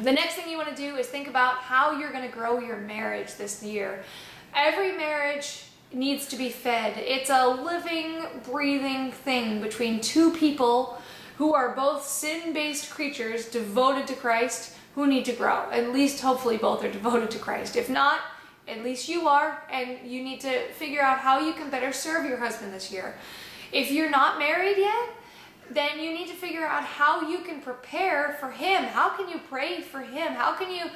The next thing you want to do is think about how you're going to grow your marriage this year. Every marriage needs to be fed. It's a living, breathing thing between two people who are both sin-based creatures devoted to Christ who need to grow. At least, hopefully, both are devoted to Christ. If not, at least you are, and you need to figure out how you can better serve your husband this year. If you're not married yet, then you need to figure out how you can prepare for him. How can you pray for him? How can you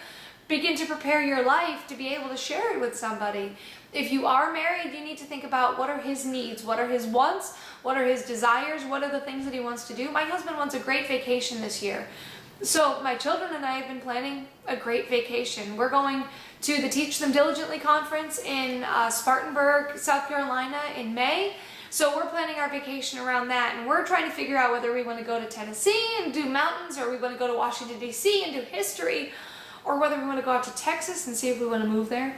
begin to prepare your life to be able to share it with somebody? If you are married, you need to think about what are his needs, what are his wants, what are his desires, what are the things that he wants to do. My husband wants a great vacation this year. So my children and I have been planning a great vacation. We're going to the Teach Them Diligently conference in Spartanburg, South Carolina in May. So we're planning our vacation around that, and we're trying to figure out whether we want to go to Tennessee and do mountains, or we want to go to Washington, D.C. and do history, or whether we want to go out to Texas and see if we want to move there.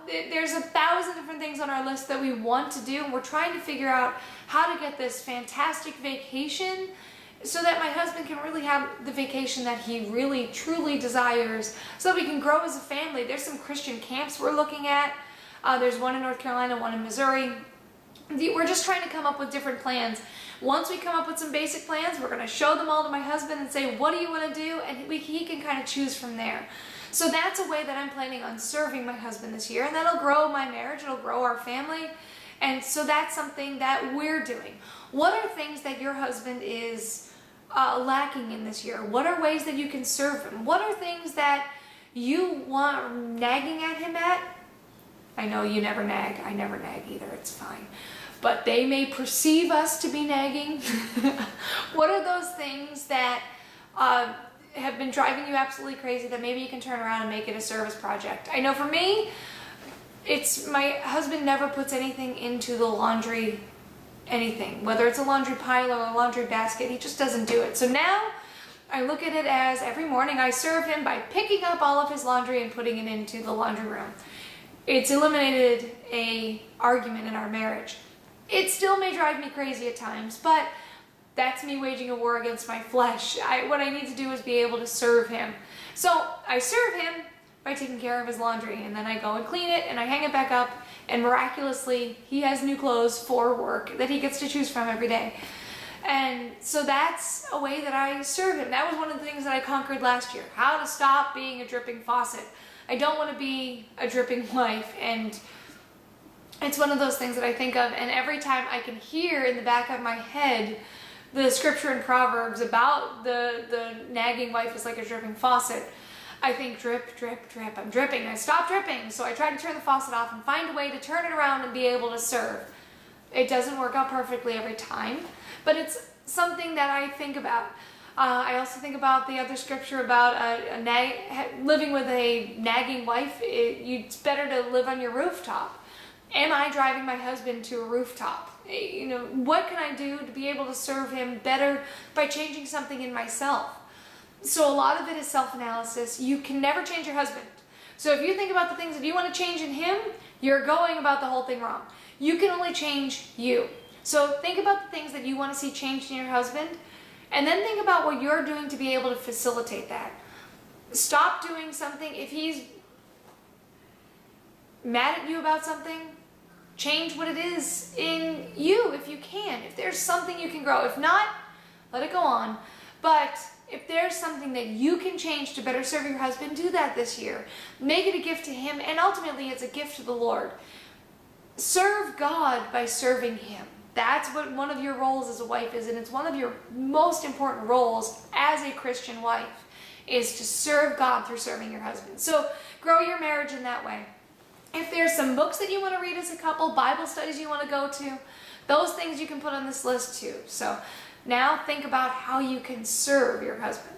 There's 1,000 different things on our list that we want to do, and we're trying to figure out how to get this fantastic vacation so that my husband can really have the vacation that he really, truly desires, so that we can grow as a family. There's some Christian camps we're looking at. There's one in North Carolina, one in Missouri. We're just trying to come up with different plans. Once we come up with some basic plans, we're going to show them all to my husband and say, what do you want to do? And he can kind of choose from there. So that's a way that I'm planning on serving my husband this year, and that'll grow my marriage, it'll grow our family. And so that's something that we're doing. What are things that your husband is lacking in this year? What are ways that you can serve him? What are things that you want nagging at him at? I know you never nag. I never nag either. It's fine. But they may perceive us to be nagging. What are those things that have been driving you absolutely crazy that maybe you can turn around and make it a service project? I know for me, it's my husband never puts anything into the laundry, anything. Whether it's a laundry pile or a laundry basket, he just doesn't do it. So now I look at it as every morning I serve him by picking up all of his laundry and putting it into the laundry room. It's eliminated an argument in our marriage. It still may drive me crazy at times, but that's me waging a war against my flesh. What I need to do is be able to serve him. So I serve him by taking care of his laundry, and then I go and clean it and I hang it back up, and miraculously he has new clothes for work that he gets to choose from every day. And so that's a way that I serve him. That was one of the things that I conquered last year. How to stop being a dripping faucet. I don't want to be a dripping wife, and it's one of those things that I think of, and every time I can hear in the back of my head the scripture in Proverbs about the nagging wife is like a dripping faucet, I think drip, drip, drip. I'm dripping. I stop dripping, so I try to turn the faucet off and find a way to turn it around and be able to serve. It doesn't work out perfectly every time, but it's something that I think about. I also think about the other scripture about living with a nagging wife. It's better to live on your rooftop. Am I driving my husband to a rooftop? You know, what can I do to be able to serve him better by changing something in myself? So a lot of it is self-analysis. You can never change your husband. So if you think about the things that you want to change in him, you're going about the whole thing wrong. You can only change you. So think about the things that you want to see changed in your husband, and then think about what you're doing to be able to facilitate that. Stop doing something. If he's mad at you about something, change what it is in you if you can. If there's something you can grow. If not, let it go on. But if there's something that you can change to better serve your husband, do that this year. Make it a gift to him, and ultimately it's a gift to the Lord. Serve God by serving him. That's what one of your roles as a wife is, and it's one of your most important roles as a Christian wife, is to serve God through serving your husband. So grow your marriage in that way. If there's some books that you want to read as a couple, Bible studies you want to go to, those things you can put on this list too. So now think about how you can serve your husband.